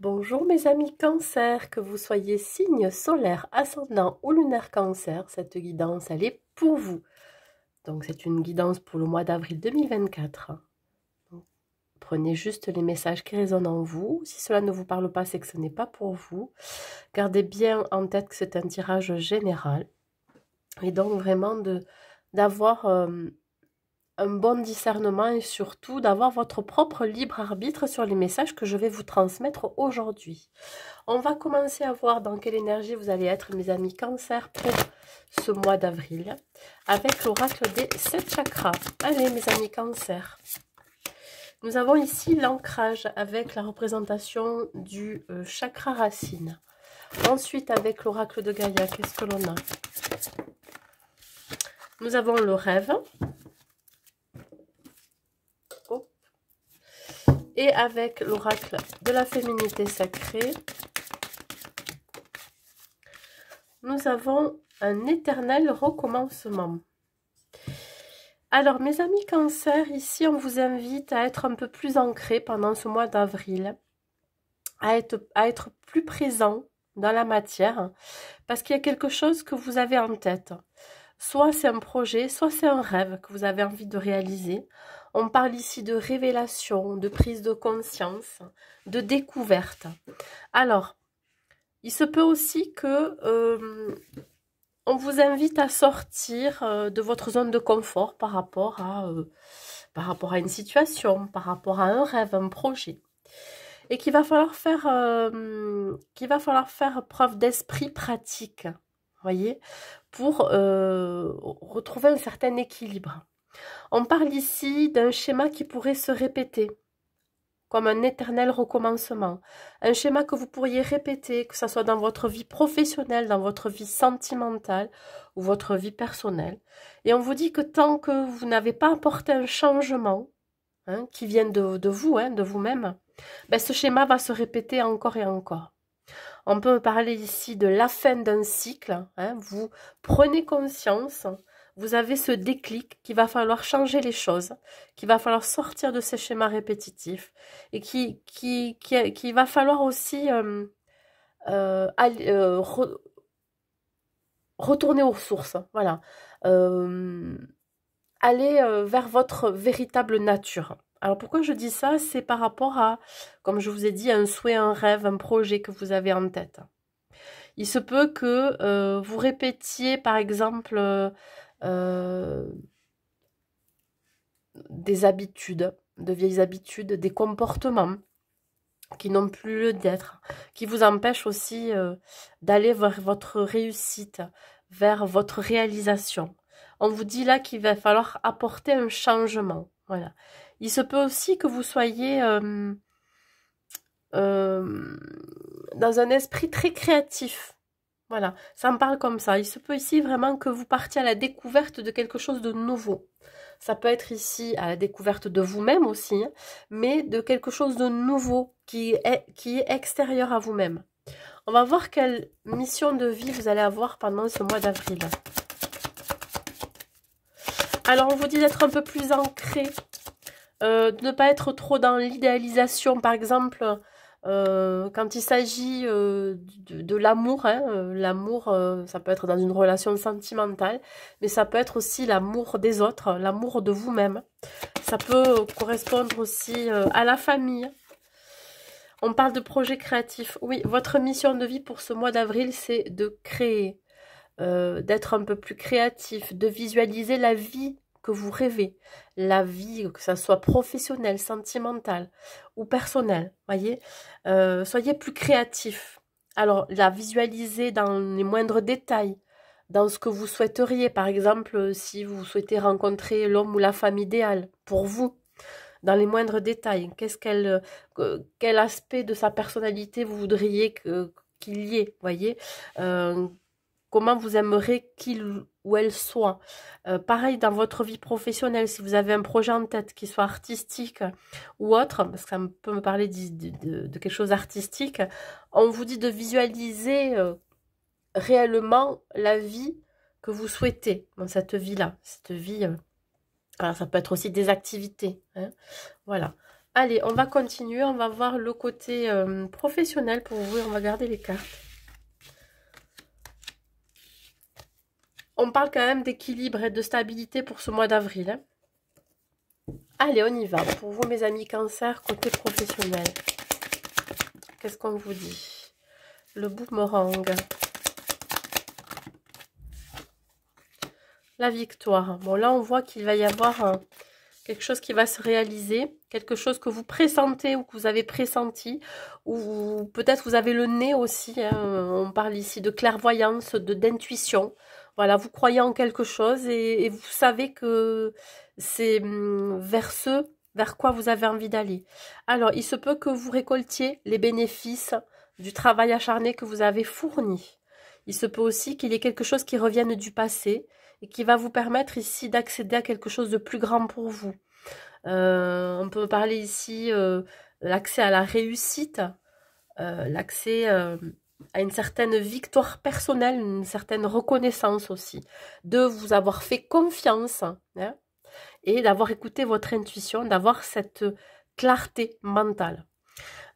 Bonjour mes amis Cancer, que vous soyez signe solaire, ascendant ou lunaire Cancer, cette guidance elle est pour vous. Donc c'est une guidance pour le mois d'avril 2024. Donc, prenez juste les messages qui résonnent en vous. Si cela ne vous parle pas, c'est que ce n'est pas pour vous. Gardez bien en tête que c'est un tirage général. Et donc vraiment d'avoir un bon discernement et surtout d'avoir votre propre libre arbitre sur les messages que je vais vous transmettre aujourd'hui. On va commencer à voir dans quelle énergie vous allez être, mes amis Cancer, pour ce mois d'avril, avec l'oracle des 7 chakras. Allez, mes amis Cancer. Nous avons ici l'ancrage avec la représentation du chakra racine. Ensuite, avec l'oracle de Gaïa, qu'est-ce que l'on a? Nous avons le rêve. Et avec l'oracle de la féminité sacrée, nous avons un éternel recommencement. Alors, mes amis Cancer, ici, on vous invite à être un peu plus ancré pendant ce mois d'avril, à être plus présent dans la matière, parce qu'il y a quelque chose que vous avez en tête. Soit c'est un projet, soit c'est un rêve que vous avez envie de réaliser. On parle ici de révélation, de prise de conscience, de découverte. Alors, il se peut aussi que on vous invite à sortir de votre zone de confort par rapport à une situation, par rapport à un rêve, un projet. Et qu'il va falloir faire preuve d'esprit pratique, voyez, pour retrouver un certain équilibre. On parle ici d'un schéma qui pourrait se répéter, comme un éternel recommencement. Un schéma que vous pourriez répéter, que ce soit dans votre vie professionnelle, dans votre vie sentimentale ou votre vie personnelle. Et on vous dit que tant que vous n'avez pas apporté un changement, qui vient de vous, de vous-même, ben, ce schéma va se répéter encore et encore. On peut parler ici de la fin d'un cycle. Vous prenez conscience, vous avez ce déclic qu'il va falloir changer les choses, qu'il va falloir sortir de ces schémas répétitifs et qu'il va falloir aussi retourner aux sources. Voilà. Aller vers votre véritable nature. Alors pourquoi je dis ça? C'est par rapport à, comme je vous ai dit, un souhait, un rêve, un projet que vous avez en tête. Il se peut que vous répétiez, par exemple, des habitudes, de vieilles habitudes, des comportements qui n'ont plus lieu d'être, qui vous empêchent aussi d'aller vers votre réussite, vers votre réalisation. On vous dit là qu'il va falloir apporter un changement. Voilà. Il se peut aussi que vous soyez dans un esprit très créatif. Voilà, ça me parle comme ça. Il se peut ici vraiment que vous partiez à la découverte de quelque chose de nouveau. Ça peut être ici à la découverte de vous-même aussi, mais de quelque chose de nouveau qui est extérieur à vous-même. On va voir quelle mission de vie vous allez avoir pendant ce mois d'avril. Alors, on vous dit d'être un peu plus ancré, de ne pas être trop dans l'idéalisation, par exemple. Quand il s'agit de l'amour, l'amour, ça peut être dans une relation sentimentale, mais ça peut être aussi l'amour des autres, l'amour de vous-même. Ça peut correspondre aussi à la famille. On parle de projet créatif. Oui, votre mission de vie pour ce mois d'avril, c'est de créer, d'être un peu plus créatif, de visualiser la vie que vous rêvez, la vie, que ça soit professionnelle, sentimentale ou personnelle, voyez, soyez plus créatif. Alors, la visualiser dans les moindres détails, dans ce que vous souhaiteriez, par exemple, si vous souhaitez rencontrer l'homme ou la femme idéale pour vous, dans les moindres détails, quel aspect de sa personnalité vous voudriez qu'il y ait, voyez, comment vous aimeriez qu'il ou elle soit. Pareil dans votre vie professionnelle, si vous avez un projet en tête qui soit artistique ou autre, parce que ça peut me parler de quelque chose d'artistique, on vous dit de visualiser réellement la vie que vous souhaitez dans cette vie-là. Cette vie, alors ça peut être aussi des activités. Voilà. Allez, on va continuer. On va voir le côté professionnel pour vous et on va garder les cartes. On parle quand même d'équilibre et de stabilité pour ce mois d'avril. Hein. Allez, on y va. Pour vous, mes amis Cancer, côté professionnel. Qu'est-ce qu'on vous dit? Le boomerang. La victoire. Bon, là, on voit qu'il va y avoir quelque chose qui va se réaliser. Quelque chose que vous pressentez ou que vous avez pressenti. Ou peut-être vous avez le nez aussi. Hein. On parle ici de clairvoyance, d'intuition. Voilà, vous croyez en quelque chose et vous savez que c'est vers quoi vous avez envie d'aller. Alors, il se peut que vous récoltiez les bénéfices du travail acharné que vous avez fourni. Il se peut aussi qu'il y ait quelque chose qui revienne du passé et qui va vous permettre ici d'accéder à quelque chose de plus grand pour vous. On peut parler ici l'accès à la réussite, l'accès à une certaine victoire personnelle, une certaine reconnaissance aussi, de vous avoir fait confiance hein, et d'avoir écouté votre intuition, d'avoir cette clarté mentale.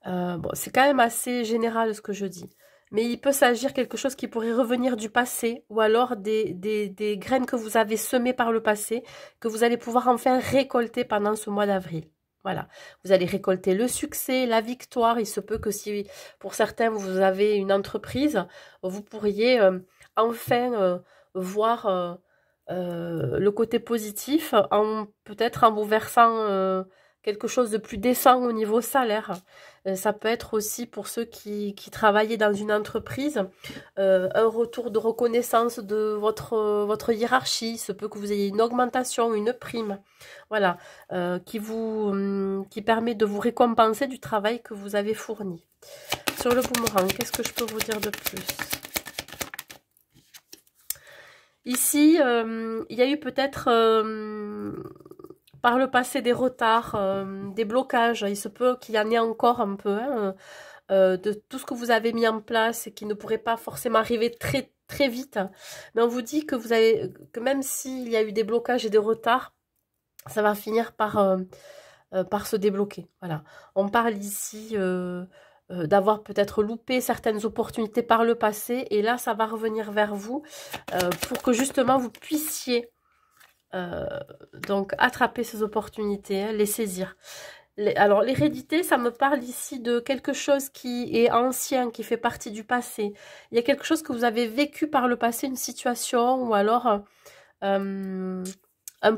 Bon, c'est quand même assez général ce que je dis. Mais il peut s'agir quelque chose qui pourrait revenir du passé ou alors des graines que vous avez semées par le passé que vous allez pouvoir enfin récolter pendant ce mois d'avril. Voilà, vous allez récolter le succès, la victoire. Il se peut que si pour certains vous avez une entreprise, vous pourriez enfin voir le côté positif peut-être en vous versant quelque chose de plus décent au niveau salaire. Ça peut être aussi pour ceux qui travaillaient dans une entreprise, un retour de reconnaissance de votre hiérarchie. Il se peut que vous ayez une augmentation, une prime, voilà, qui permet de vous récompenser du travail que vous avez fourni. Sur le boomerang, qu'est-ce que je peux vous dire de plus? Ici, il y a eu peut-être par le passé des retards, des blocages. Il se peut qu'il y en ait encore un peu hein, de tout ce que vous avez mis en place et qui ne pourrait pas forcément arriver très très vite. Mais on vous dit que que même s'il y a eu des blocages et des retards, ça va finir par se débloquer. Voilà. On parle ici d'avoir peut-être loupé certaines opportunités par le passé et là ça va revenir vers vous pour que justement vous puissiez donc attraper ces opportunités, hein, les saisir. Alors l'hérédité, ça me parle ici de quelque chose qui est ancien, qui fait partie du passé. Il y a quelque chose que vous avez vécu par le passé, une situation ou alors un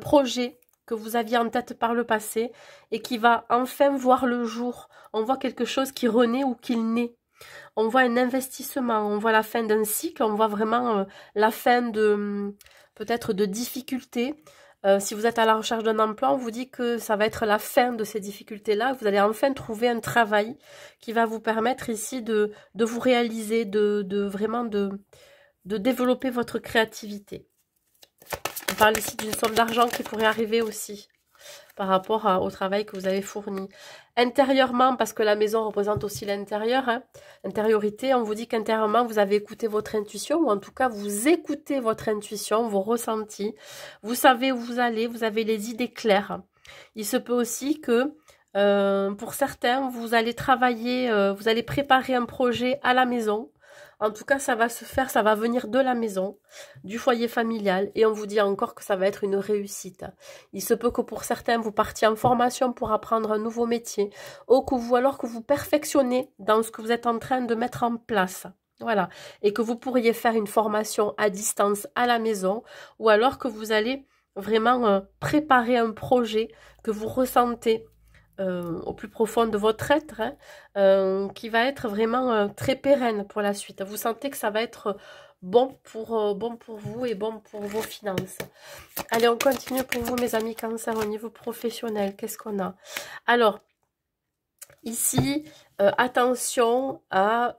projet que vous aviez en tête par le passé et qui va enfin voir le jour. On voit quelque chose qui renaît ou qui naît. On voit un investissement, on voit la fin d'un cycle, on voit vraiment la fin de peut-être de difficultés. Si vous êtes à la recherche d'un emploi, on vous dit que ça va être la fin de ces difficultés-là. Vous allez enfin trouver un travail qui va vous permettre ici de vous réaliser, vraiment de développer votre créativité. On parle ici d'une somme d'argent qui pourrait arriver aussi par rapport au travail que vous avez fourni. Intérieurement, parce que la maison représente aussi l'intérieur, hein, intériorité, on vous dit qu'intérieurement, vous avez écouté votre intuition, ou en tout cas, vous écoutez votre intuition, vos ressentis, vous savez où vous allez, vous avez les idées claires. Il se peut aussi que, pour certains, vous allez travailler, vous allez préparer un projet à la maison. En tout cas, ça va se faire, ça va venir de la maison, du foyer familial. Et on vous dit encore que ça va être une réussite. Il se peut que pour certains, vous partiez en formation pour apprendre un nouveau métier. Ou alors que vous perfectionnez dans ce que vous êtes en train de mettre en place. Voilà. Et que vous pourriez faire une formation à distance à la maison. Ou alors que vous allez vraiment préparer un projet que vous ressentez au plus profond de votre être, hein, qui va être vraiment très pérenne pour la suite. Vous sentez que ça va être bon pour vous et bon pour vos finances. Allez, on continue pour vous, mes amis Cancer, au niveau professionnel. Qu'est-ce qu'on a? Alors, ici, attention à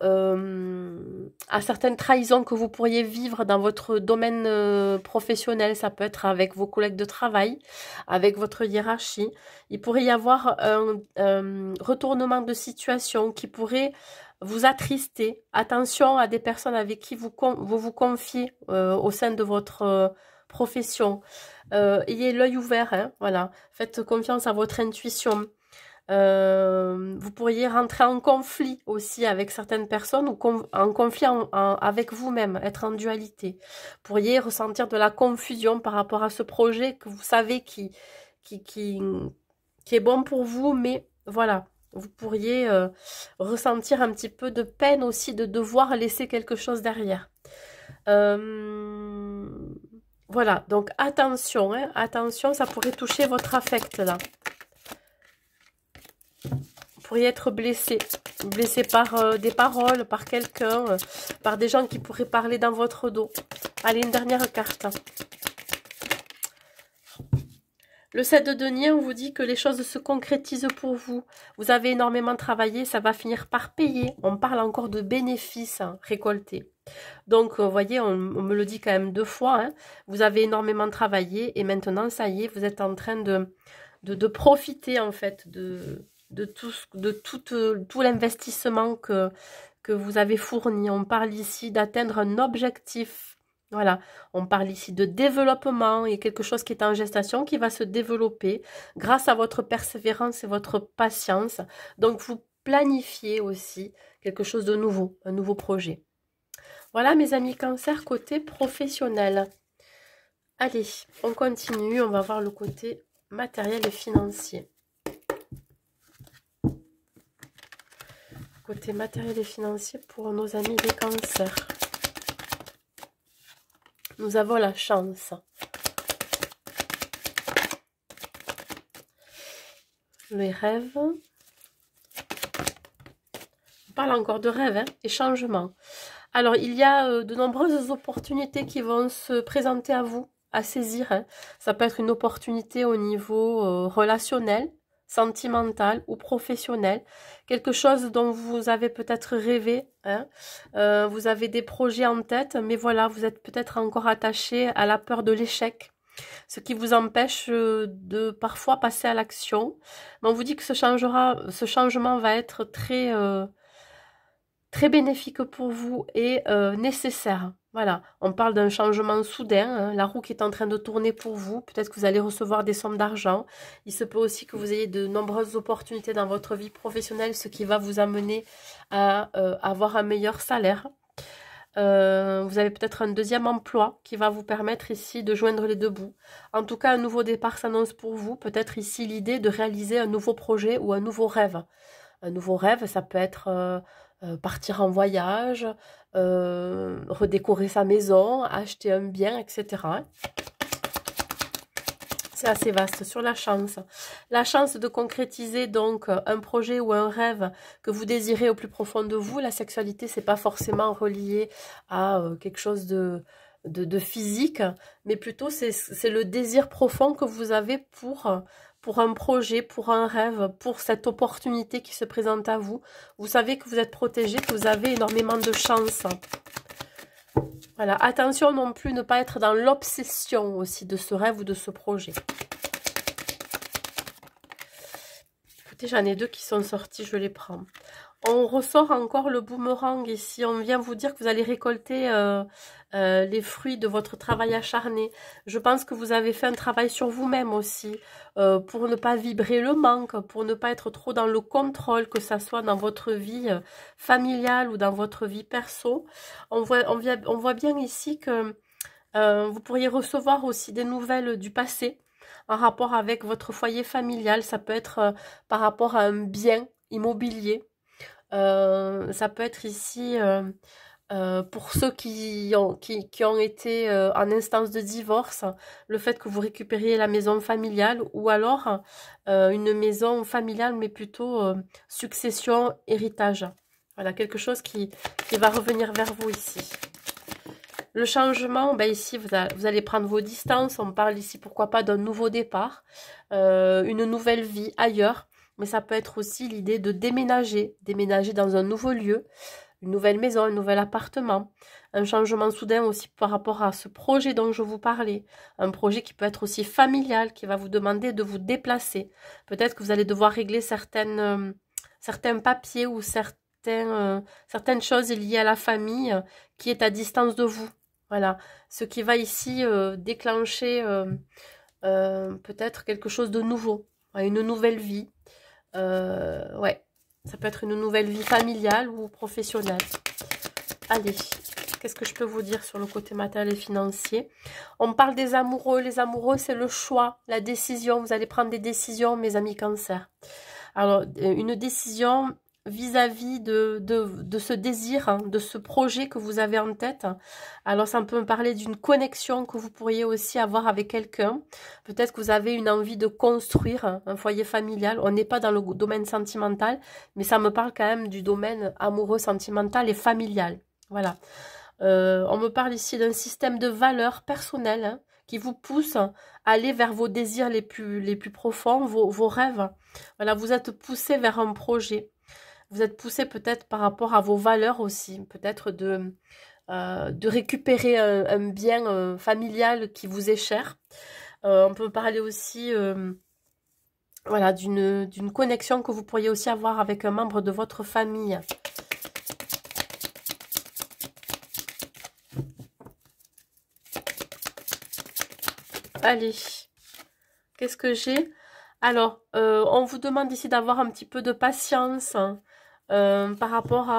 certaines trahisons que vous pourriez vivre dans votre domaine professionnel. Ça peut être avec vos collègues de travail, avec votre hiérarchie. Il pourrait y avoir un retournement de situation qui pourrait vous attrister. Attention à des personnes avec qui vous confiez au sein de votre profession. Ayez l'œil ouvert, hein, voilà. Faites confiance à votre intuition. Vous pourriez rentrer en conflit aussi avec certaines personnes ou en conflit avec vous-même, être en dualité. Vous pourriez ressentir de la confusion par rapport à ce projet que vous savez qui, qui, qui est bon pour vous, mais voilà, vous pourriez ressentir un petit peu de peine aussi de devoir laisser quelque chose derrière. Voilà, donc attention, hein, attention, ça pourrait toucher votre affect là. Vous pourriez être blessé, blessé par des paroles, par quelqu'un, par des gens qui pourraient parler dans votre dos. Allez, une dernière carte. Le 7 de denier, on vous dit que les choses se concrétisent pour vous. Vous avez énormément travaillé, ça va finir par payer. On parle encore de bénéfices récoltés. Donc, vous voyez, on me le dit quand même 2 fois. Hein. Vous avez énormément travaillé et maintenant, ça y est, vous êtes en train de profiter en fait de tout l'investissement que vous avez fourni. On parle ici d'atteindre un objectif. Voilà, on parle ici de développement et quelque chose qui est en gestation, qui va se développer grâce à votre persévérance et votre patience. Donc, vous planifiez aussi quelque chose de nouveau, un nouveau projet. Voilà, mes amis Cancer, côté professionnel. Allez, on continue, on va voir le côté matériel et financier. Côté matériel et financier pour nos amis des Cancers. Nous avons la chance. Les rêves. On parle encore de rêves hein, et changements. Alors, il y a de nombreuses opportunités qui vont se présenter à vous, à saisir. Hein. Ça peut être une opportunité au niveau relationnel, sentimental ou professionnel. Quelque chose dont vous avez peut-être rêvé. Hein. Vous avez des projets en tête, mais voilà, vous êtes peut-être encore attaché à la peur de l'échec. Ce qui vous empêche de parfois passer à l'action. Mais on vous dit que ce changement va être très bénéfique pour vous et nécessaire. Voilà, on parle d'un changement soudain, hein, la roue qui est en train de tourner pour vous. Peut-être que vous allez recevoir des sommes d'argent. Il se peut aussi que vous ayez de nombreuses opportunités dans votre vie professionnelle, ce qui va vous amener à avoir un meilleur salaire. Vous avez peut-être un deuxième emploi qui va vous permettre ici de joindre les deux bouts. En tout cas, un nouveau départ s'annonce pour vous. Peut-être ici l'idée de réaliser un nouveau projet ou un nouveau rêve. Un nouveau rêve, ça peut être partir en voyage, redécorer sa maison, acheter un bien, etc. C'est assez vaste sur la chance. La chance de concrétiser donc un projet ou un rêve que vous désirez au plus profond de vous. La sexualité, c'est pas forcément relié à quelque chose de physique, mais plutôt c'est le désir profond que vous avez pour un projet, pour un rêve, pour cette opportunité qui se présente à vous. Vous savez que vous êtes protégé, que vous avez énormément de chance. Voilà, attention non plus, ne pas être dans l'obsession aussi de ce rêve ou de ce projet. Écoutez, j'en ai 2 qui sont sortis, je les prends. On ressort encore le boomerang ici. On vient vous dire que vous allez récolter les fruits de votre travail acharné. Je pense que vous avez fait un travail sur vous-même aussi pour ne pas vibrer le manque, pour ne pas être trop dans le contrôle, que ça soit dans votre vie familiale ou dans votre vie perso. On voit bien ici que vous pourriez recevoir aussi des nouvelles du passé en rapport avec votre foyer familial. Ça peut être par rapport à un bien immobilier. Ça peut être ici pour ceux qui ont été en instance de divorce, le fait que vous récupériez la maison familiale ou alors une maison familiale mais plutôt succession, héritage. Voilà, quelque chose qui va revenir vers vous ici. Le changement, ben ici, vous allez prendre vos distances. On parle ici, pourquoi pas, d'un nouveau départ, une nouvelle vie ailleurs. Mais ça peut être aussi l'idée de déménager dans un nouveau lieu, une nouvelle maison, un nouvel appartement. Un changement soudain aussi par rapport à ce projet dont je vous parlais. Un projet qui peut être aussi familial, qui va vous demander de vous déplacer. Peut-être que vous allez devoir régler certains papiers ou certaines choses liées à la famille qui est à distance de vous. Voilà, ce qui va ici déclencher peut-être quelque chose de nouveau, une nouvelle vie. Ouais, ça peut être une nouvelle vie familiale ou professionnelle. Allez, qu'est-ce que je peux vous dire sur le côté matériel et financier? On parle des amoureux. Les amoureux, c'est le choix, la décision. Vous allez prendre des décisions, mes amis Cancer. Alors, une décision vis-à-vis de ce désir, hein, de ce projet que vous avez en tête. Alors, ça peut me parler d'une connexion que vous pourriez aussi avoir avec quelqu'un. Peut-être que vous avez une envie de construire un foyer familial. On n'est pas dans le domaine sentimental, mais ça me parle quand même du domaine amoureux, sentimental et familial. Voilà. On me parle ici d'un système de valeurs personnelles, hein, qui vous pousse à aller vers vos désirs les plus profonds, vos rêves. Voilà, vous êtes poussé vers un projet. Vous êtes poussé peut-être par rapport à vos valeurs aussi. Peut-être de récupérer un bien familial qui vous est cher. On peut parler aussi voilà, d'une connexion que vous pourriez aussi avoir avec un membre de votre famille. Allez, qu'est-ce que j'ai? Alors, on vous demande ici d'avoir un petit peu de patience, hein, par rapport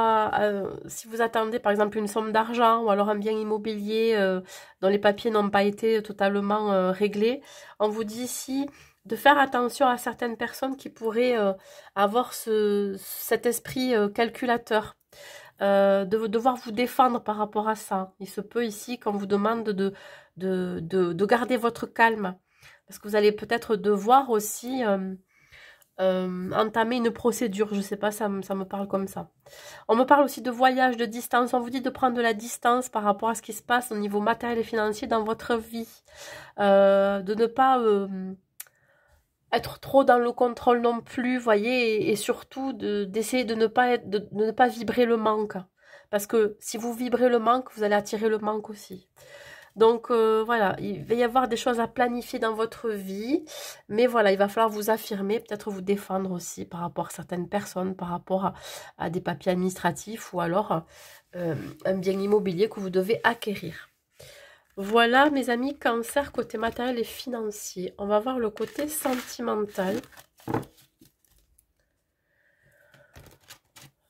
si vous attendez par exemple une somme d'argent ou alors un bien immobilier dont les papiers n'ont pas été totalement réglés. On vous dit ici de faire attention à certaines personnes qui pourraient avoir cet esprit calculateur. De devoir vous défendre par rapport à ça. Il se peut ici qu'on vous demande de garder votre calme. Parce que vous allez peut-être devoir aussi entamer une procédure. Je ne sais pas, ça me parle comme ça. On me parle aussi de voyage, de distance. On vous dit de prendre de la distance par rapport à ce qui se passe au niveau matériel et financier dans votre vie. De ne pas être trop dans le contrôle non plus, voyez, et surtout d'essayer de ne pas vibrer le manque. Parce que si vous vibrez le manque, vous allez attirer le manque aussi. Donc voilà, il va y avoir des choses à planifier dans votre vie, mais voilà, il va falloir vous affirmer, peut-être vous défendre aussi par rapport à certaines personnes, par rapport à des papiers administratifs ou alors un bien immobilier que vous devez acquérir. Voilà mes amis Cancer, côté matériel et financier. On va voir le côté sentimental.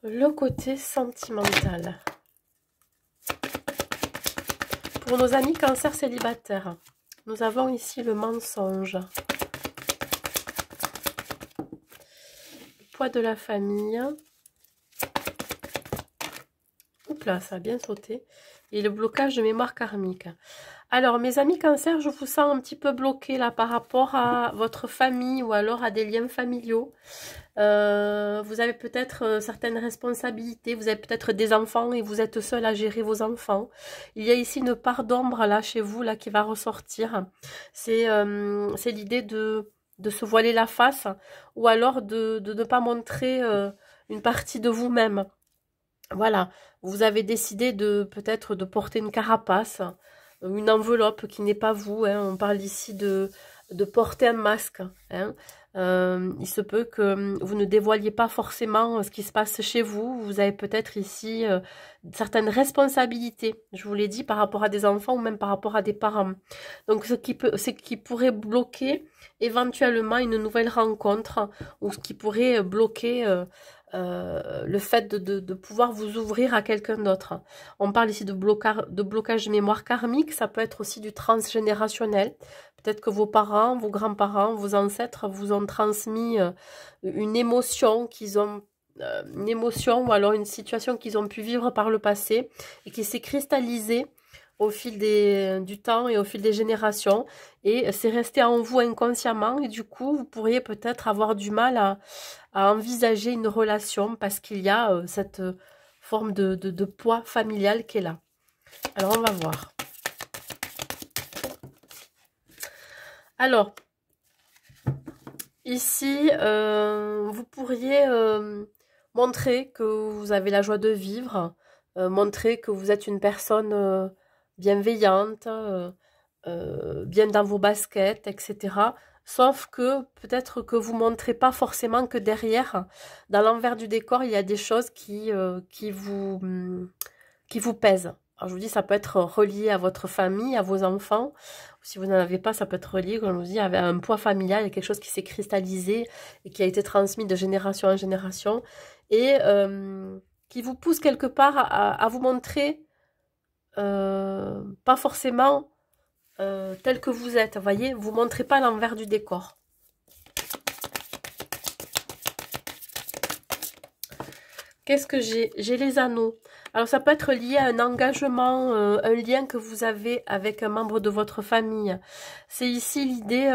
Le côté sentimental. Pour nos amis Cancer célibataires, nous avons ici le mensonge. Le poids de la famille. Oups là, ça a bien sauté. Et le blocage de mémoire karmique. Alors, mes amis Cancer, je vous sens un petit peu bloqué là par rapport à votre famille ou alors à des liens familiaux. Vous avez peut-être certaines responsabilités, vous avez peut-être des enfants et vous êtes seul à gérer vos enfants. Il y a ici une part d'ombre là chez vous là qui va ressortir. C'est l'idée de se voiler la face ou alors de ne pas montrer une partie de vous-même. Voilà, vous avez décidé peut-être de porter une carapace, une enveloppe qui n'est pas vous, hein. On parle ici de porter un masque, hein. Il se peut que vous ne dévoiliez pas forcément ce qui se passe chez vous. Vous avez peut-être ici certaines responsabilités, je vous l'ai dit, par rapport à des enfants ou même par rapport à des parents. Donc ce qui pourrait bloquer éventuellement une nouvelle rencontre ou ce qui pourrait bloquer le fait de pouvoir vous ouvrir à quelqu'un d'autre. On parle ici de blocage de mémoire karmique, ça peut être aussi du transgénérationnel. Peut-être que vos parents, vos grands-parents, vos ancêtres vous ont transmis une émotion une émotion ou alors une situation qu'ils ont pu vivre par le passé et qui s'est cristallisée au fil du temps et au fil des générations, et c'est resté en vous inconsciemment, et du coup vous pourriez peut-être avoir du mal à envisager une relation parce qu'il y a cette forme de poids familial qui est là. Alors on va voir. Alors ici vous pourriez montrer que vous avez la joie de vivre, montrer que vous êtes une personne bienveillante, bien dans vos baskets, etc. Sauf que peut-être que vous ne montrez pas forcément que derrière, dans l'envers du décor, il y a des choses qui vous pèsent. Alors je vous dis, ça peut être relié à votre famille, à vos enfants, Si vous n'en avez pas, ça peut être relié, comme je vous dis, avec un poids familial, il y a quelque chose qui s'est cristallisé et qui a été transmis de génération en génération et qui vous pousse quelque part à vous montrer pas forcément tel que vous êtes, vous voyez, vous montrez pas l'envers du décor. Qu'est-ce que j'ai? J'ai les anneaux. Alors ça peut être lié à un engagement, un lien que vous avez avec un membre de votre famille. C'est ici l'idée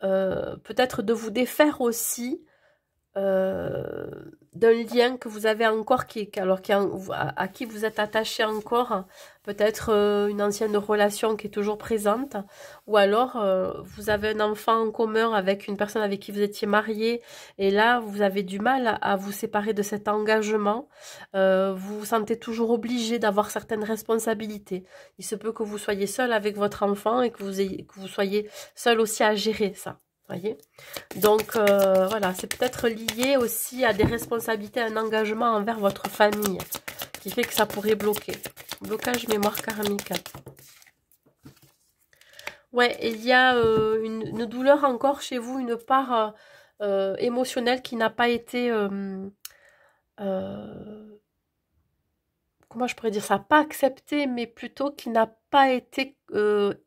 peut-être de vous défaire aussi d'un lien que vous avez encore, à qui vous êtes attaché encore, peut-être une ancienne relation qui est toujours présente, ou alors vous avez un enfant en commun avec une personne avec qui vous étiez marié, et là vous avez du mal à vous séparer de cet engagement, vous vous sentez toujours obligé d'avoir certaines responsabilités. Il se peut que vous soyez seul avec votre enfant et que vous soyez seul aussi à gérer ça. Voyez, donc voilà, c'est peut-être lié aussi à des responsabilités, un engagement envers votre famille qui fait que ça pourrait bloquer. Blocage mémoire karmique. Ouais, il y a une douleur encore chez vous, une part émotionnelle qui n'a pas été comment je pourrais dire ça, pas acceptée, mais plutôt qui n'a pas été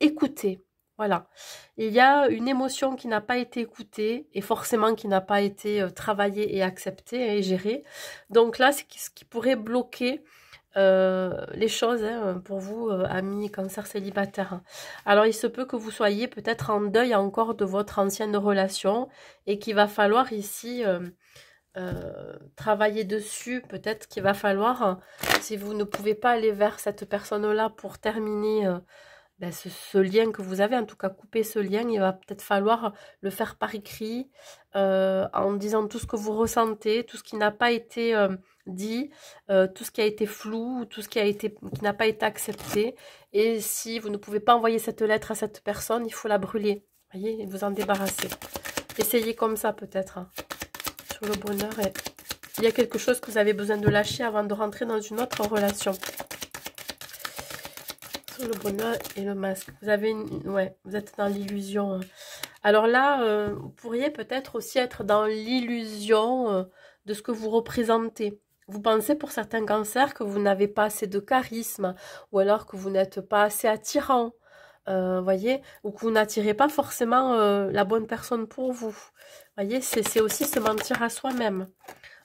écoutée. Voilà, il y a une émotion qui n'a pas été écoutée et forcément qui n'a pas été travaillée et acceptée et gérée. Donc là, c'est ce qui pourrait bloquer les choses hein, pour vous, amis cancer célibataires. Alors, il se peut que vous soyez peut-être en deuil encore de votre ancienne relation et qu'il va falloir ici travailler dessus. Peut-être qu'il va falloir, si vous ne pouvez pas aller vers cette personne-là pour terminer ben, ce lien que vous avez, en tout cas couper ce lien, il va peut-être falloir le faire par écrit, en disant tout ce que vous ressentez, tout ce qui n'a pas été dit, tout ce qui a été flou, tout ce qui n'a pas été accepté. Et si vous ne pouvez pas envoyer cette lettre à cette personne, il faut la brûler, voyez, et vous en débarrasser. Essayez comme ça peut-être, hein, sur le bonheur. Et il y a quelque chose que vous avez besoin de lâcher avant de rentrer dans une autre relation. Le bonheur et le masque. Vous avez ouais, vous êtes dans l'illusion. Alors là, vous pourriez peut-être aussi être dans l'illusion de ce que vous représentez. Vous pensez pour certains cancers que vous n'avez pas assez de charisme, ou alors que vous n'êtes pas assez attirant, voyez, ou que vous n'attirez pas forcément la bonne personne pour vous. Voyez, c'est aussi se mentir à soi-même,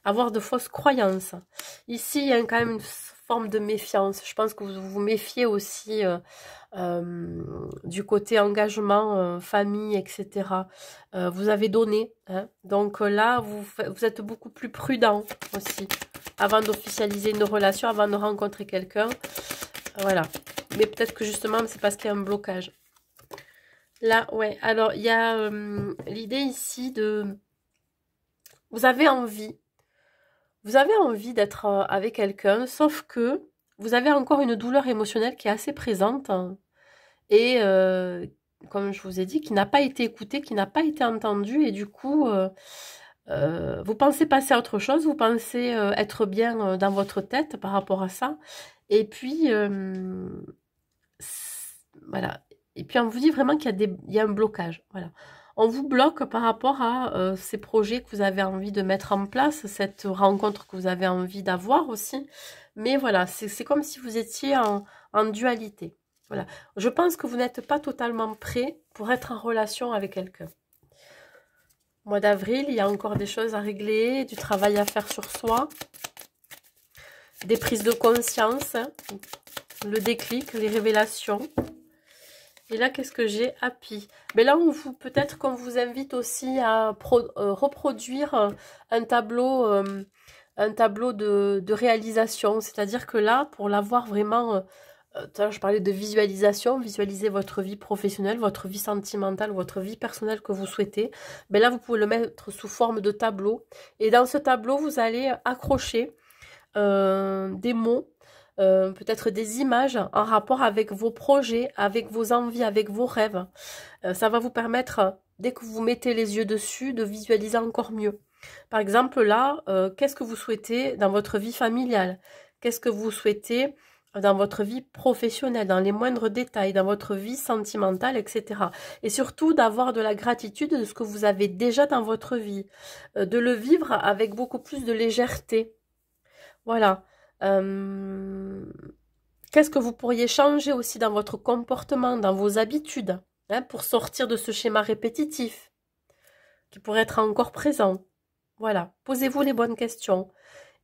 avoir de fausses croyances. Ici, il y a quand même une forme de méfiance. Je pense que vous vous méfiez aussi du côté engagement, famille, etc. Vous avez donné. Hein, donc là, vous êtes beaucoup plus prudent aussi. Avant d'officialiser une relation, avant de rencontrer quelqu'un. Voilà. Mais peut-être que justement, c'est parce qu'il y a un blocage. Là, ouais. Alors, il y a l'idée ici de... Vous avez envie d'être avec quelqu'un, sauf que vous avez encore une douleur émotionnelle qui est assez présente hein, et, comme je vous ai dit, qui n'a pas été écoutée, qui n'a pas été entendue, et du coup, vous pensez passer à autre chose, vous pensez être bien dans votre tête par rapport à ça, et puis, voilà. Et puis, on vous dit vraiment qu'il y a un blocage, voilà. On vous bloque par rapport à ces projets que vous avez envie de mettre en place, cette rencontre que vous avez envie d'avoir aussi. Mais voilà, c'est comme si vous étiez en dualité. Voilà. Je pense que vous n'êtes pas totalement prêt pour être en relation avec quelqu'un. Au mois d'avril, il y a encore des choses à régler, du travail à faire sur soi, des prises de conscience, hein, le déclic, les révélations. Et là, qu'est-ce que j'ai? Happy. Mais là, peut-être qu'on vous invite aussi à reproduire un tableau de réalisation. C'est-à-dire que là, pour l'avoir vraiment... je parlais de visualisation, visualiser votre vie professionnelle, votre vie sentimentale, votre vie personnelle que vous souhaitez. Mais là, vous pouvez le mettre sous forme de tableau. Et dans ce tableau, vous allez accrocher des mots, peut-être des images en rapport avec vos projets, avec vos envies, avec vos rêves. Ça va vous permettre, dès que vous mettez les yeux dessus, de visualiser encore mieux. Par exemple, là, qu'est-ce que vous souhaitez dans votre vie familiale? Qu'est-ce que vous souhaitez dans votre vie professionnelle, dans les moindres détails, dans votre vie sentimentale, etc. Et surtout d'avoir de la gratitude de ce que vous avez déjà dans votre vie, de le vivre avec beaucoup plus de légèreté. Voilà. Qu'est-ce que vous pourriez changer aussi dans votre comportement, dans vos habitudes, hein, pour sortir de ce schéma répétitif qui pourrait être encore présent. Voilà. Posez-vous les bonnes questions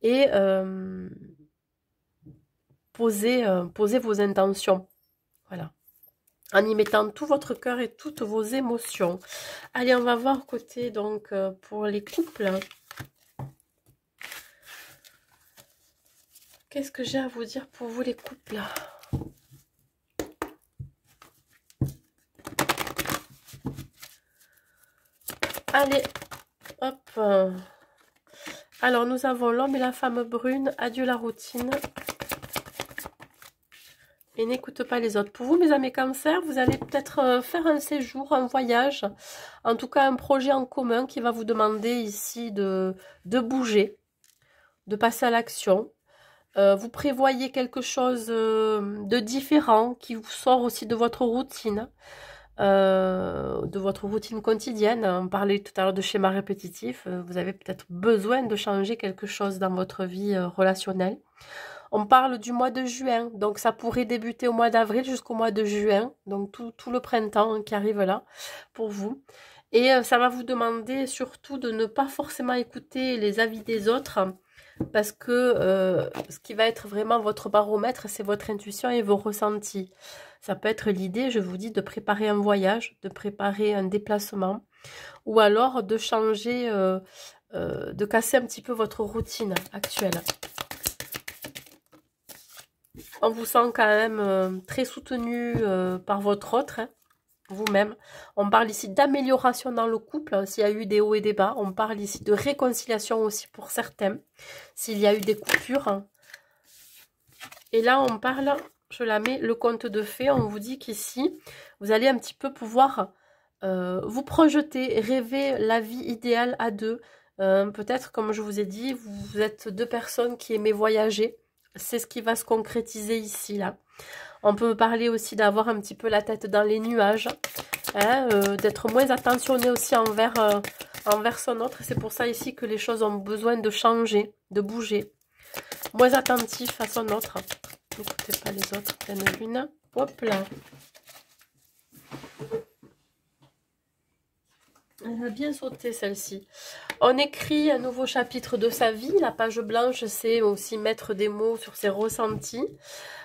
et posez vos intentions. Voilà. En y mettant tout votre cœur et toutes vos émotions. Allez, on va voir côté donc pour les couples. Qu'est-ce que j'ai à vous dire pour vous les couples? Allez, hop. Alors, nous avons l'homme et la femme brune. Adieu la routine. Et n'écoute pas les autres. Pour vous, mes amis cancer, vous allez peut-être faire un séjour, un voyage. En tout cas, un projet en commun qui va vous demander ici de bouger, de passer à l'action. Vous prévoyez quelque chose de différent qui vous sort aussi de votre routine. Quotidienne. On parlait tout à l'heure de schéma répétitif. Vous avez peut-être besoin de changer quelque chose dans votre vie relationnelle. On parle du mois de juin, donc ça pourrait débuter au mois d'avril jusqu'au mois de juin, donc tout le printemps qui arrive là pour vous. Et ça va vous demander surtout de ne pas forcément écouter les avis des autres, parce que ce qui va être vraiment votre baromètre, c'est votre intuition et vos ressentis. Ça peut être l'idée, je vous dis, de préparer un voyage, de préparer un déplacement, ou alors de changer, de casser un petit peu votre routine actuelle. On vous sent quand même très soutenu par votre autre, hein, vous-même. On parle ici d'amélioration dans le couple, hein, s'il y a eu des hauts et des bas. On parle ici de réconciliation aussi pour certains, s'il y a eu des coupures. Hein. Et là, on parle, je la mets, le conte de fées. On vous dit qu'ici, vous allez un petit peu pouvoir vous projeter, rêver la vie idéale à deux. Peut-être, comme je vous ai dit, vous êtes deux personnes qui aimez voyager. C'est ce qui va se concrétiser ici, là. On peut parler aussi d'avoir un petit peu la tête dans les nuages, hein, d'être moins attentionné aussi envers son autre. C'est pour ça ici que les choses ont besoin de changer, de bouger. Moins attentif à son autre. N'écoutez pas les autres, pleine lune. Hop là. Elle a bien sauté celle-ci. On écrit un nouveau chapitre de sa vie. La page blanche, c'est aussi mettre des mots sur ses ressentis.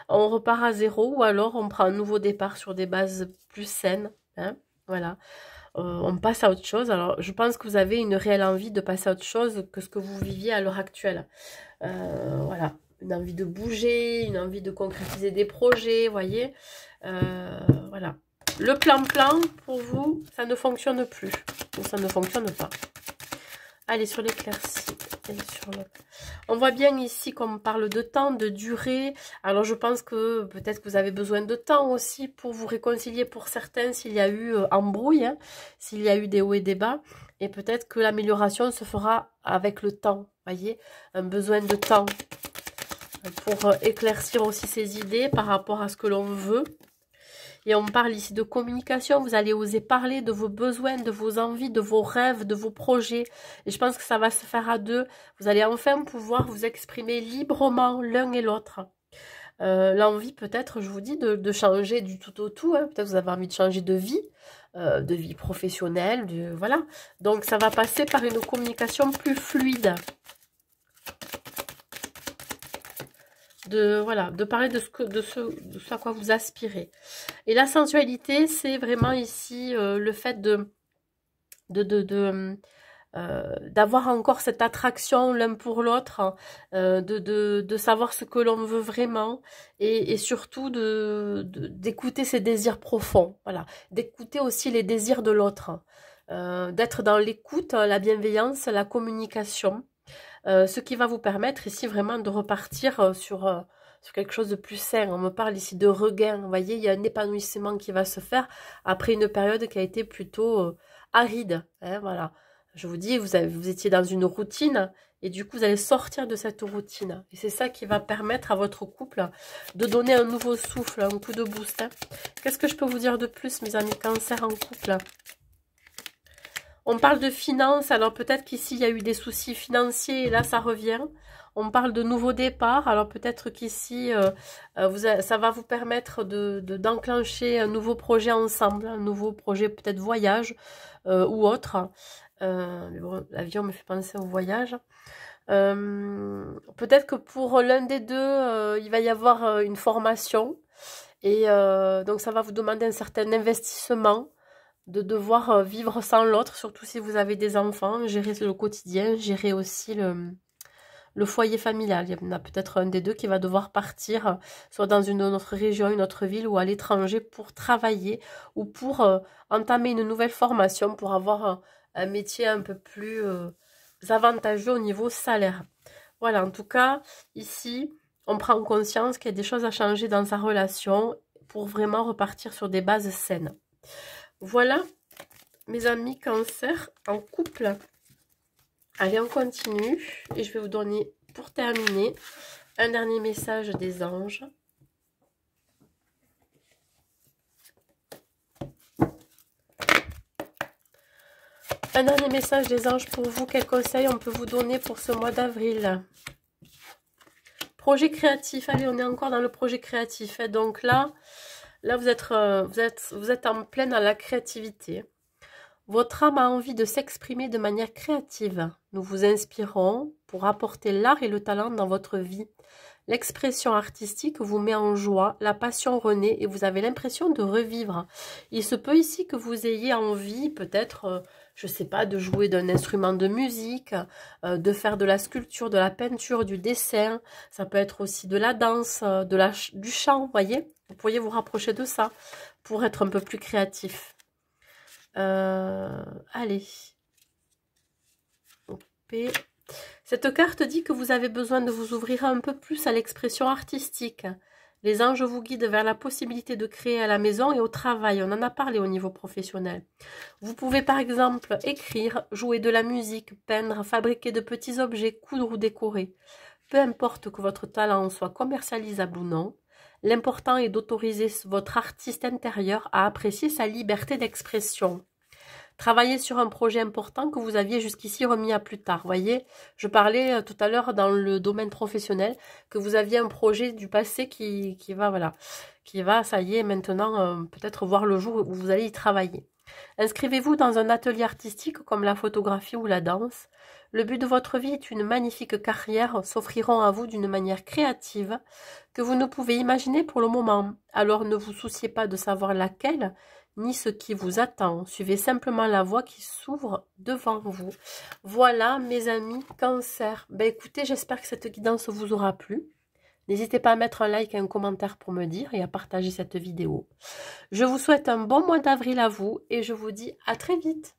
On repart à zéro ou alors on prend un nouveau départ sur des bases plus saines. Hein, voilà. On passe à autre chose. Alors, je pense que vous avez une réelle envie de passer à autre chose que ce que vous viviez à l'heure actuelle. Voilà. Une envie de bouger, une envie de concrétiser des projets, vous voyez. Voilà. Le plan-plan, pour vous, ça ne fonctionne plus. Ça ne fonctionne pas. Allez, sur l'éclaircie. On voit bien ici qu'on parle de temps, de durée. Alors, je pense que peut-être que vous avez besoin de temps aussi pour vous réconcilier pour certains s'il y a eu embrouille, hein, s'il y a eu des hauts et des bas. Et peut-être que l'amélioration se fera avec le temps. Voyez, un besoin de temps pour éclaircir aussi ses idées par rapport à ce que l'on veut. Et on parle ici de communication, vous allez oser parler de vos besoins, de vos envies, de vos rêves, de vos projets. Et je pense que ça va se faire à deux. Vous allez enfin pouvoir vous exprimer librement l'un et l'autre. L'envie peut-être, je vous dis, de changer du tout au tout. Hein. Peut-être que vous avez envie de changer de vie professionnelle, voilà. Donc ça va passer par une communication plus fluide. De parler de ce à quoi vous aspirez. Et la sensualité, c'est vraiment ici le fait d'avoir encore cette attraction l'un pour l'autre, de savoir ce que l'on veut vraiment et surtout d'écouter ses désirs profonds, voilà, d'écouter aussi les désirs de l'autre, d'être dans l'écoute, la bienveillance, la communication. Ce qui va vous permettre ici vraiment de repartir sur quelque chose de plus sain. On me parle ici de regain. Vous voyez, il y a un épanouissement qui va se faire après une période qui a été plutôt aride. Hein, voilà. Je vous dis, vous étiez dans une routine Et du coup, vous allez sortir de cette routine. Et c'est ça qui va permettre à votre couple de donner un nouveau souffle, un coup de boost. Hein. Qu'est-ce que je peux vous dire de plus, mes amis Cancer en couple? On parle de finances, alors peut-être qu'ici, il y a eu des soucis financiers et là, ça revient. On parle de nouveau départ, alors peut-être qu'ici, ça va vous permettre d'enclencher un nouveau projet ensemble, un nouveau projet peut-être voyage ou autre. Mais bon, l'avion me fait penser au voyage. Peut-être que pour l'un des deux, il va y avoir une formation. Et donc, ça va vous demander un certain investissement de devoir vivre sans l'autre, surtout si vous avez des enfants, gérer le quotidien, gérer aussi le foyer familial. Il y en a peut-être un des deux qui va devoir partir, soit dans une autre région, une autre ville ou à l'étranger pour travailler ou pour entamer une nouvelle formation pour avoir un métier un peu plus avantageux au niveau salaire. Voilà, en tout cas, ici, on prend conscience qu'il y a des choses à changer dans sa relation pour vraiment repartir sur des bases saines. Voilà, mes amis Cancer en couple. Allez, on continue. Et je vais vous donner, pour terminer, un dernier message des anges. Un dernier message des anges pour vous. Quel conseil on peut vous donner pour ce mois d'avril? Projet créatif. Allez, on est encore dans le projet créatif. Hein. Donc là, vous êtes en pleine dans la créativité. Votre âme a envie de s'exprimer de manière créative. Nous vous inspirons pour apporter l'art et le talent dans votre vie. L'expression artistique vous met en joie, la passion renaît et vous avez l'impression de revivre. Il se peut ici que vous ayez envie, peut-être, je ne sais pas, de jouer d'un instrument de musique, de faire de la sculpture, de la peinture, du dessin. Ça peut être aussi de la danse, du chant, vous voyez. Vous pourriez vous rapprocher de ça pour être un peu plus créatif. Allez. P. Cette carte dit que vous avez besoin de vous ouvrir un peu plus à l'expression artistique. Les anges vous guident vers la possibilité de créer à la maison et au travail. On en a parlé au niveau professionnel. Vous pouvez par exemple écrire, jouer de la musique, peindre, fabriquer de petits objets, coudre ou décorer. Peu importe que votre talent soit commercialisable ou non, l'important est d'autoriser votre artiste intérieur à apprécier sa liberté d'expression. Travaillez sur un projet important que vous aviez jusqu'ici remis à plus tard. Voyez, je parlais tout à l'heure dans le domaine professionnel que vous aviez un projet du passé qui va, ça y est, maintenant peut-être voir le jour où vous allez y travailler. Inscrivez-vous dans un atelier artistique comme la photographie ou la danse. Le but de votre vie est une magnifique carrière s'offriront à vous d'une manière créative que vous ne pouvez imaginer pour le moment. Alors ne vous souciez pas de savoir laquelle, ni ce qui vous attend. Suivez simplement la voie qui s'ouvre devant vous. Voilà, mes amis Cancer. Ben écoutez, j'espère que cette guidance vous aura plu. N'hésitez pas à mettre un like et un commentaire pour me dire et à partager cette vidéo. Je vous souhaite un bon mois d'avril à vous et je vous dis à très vite.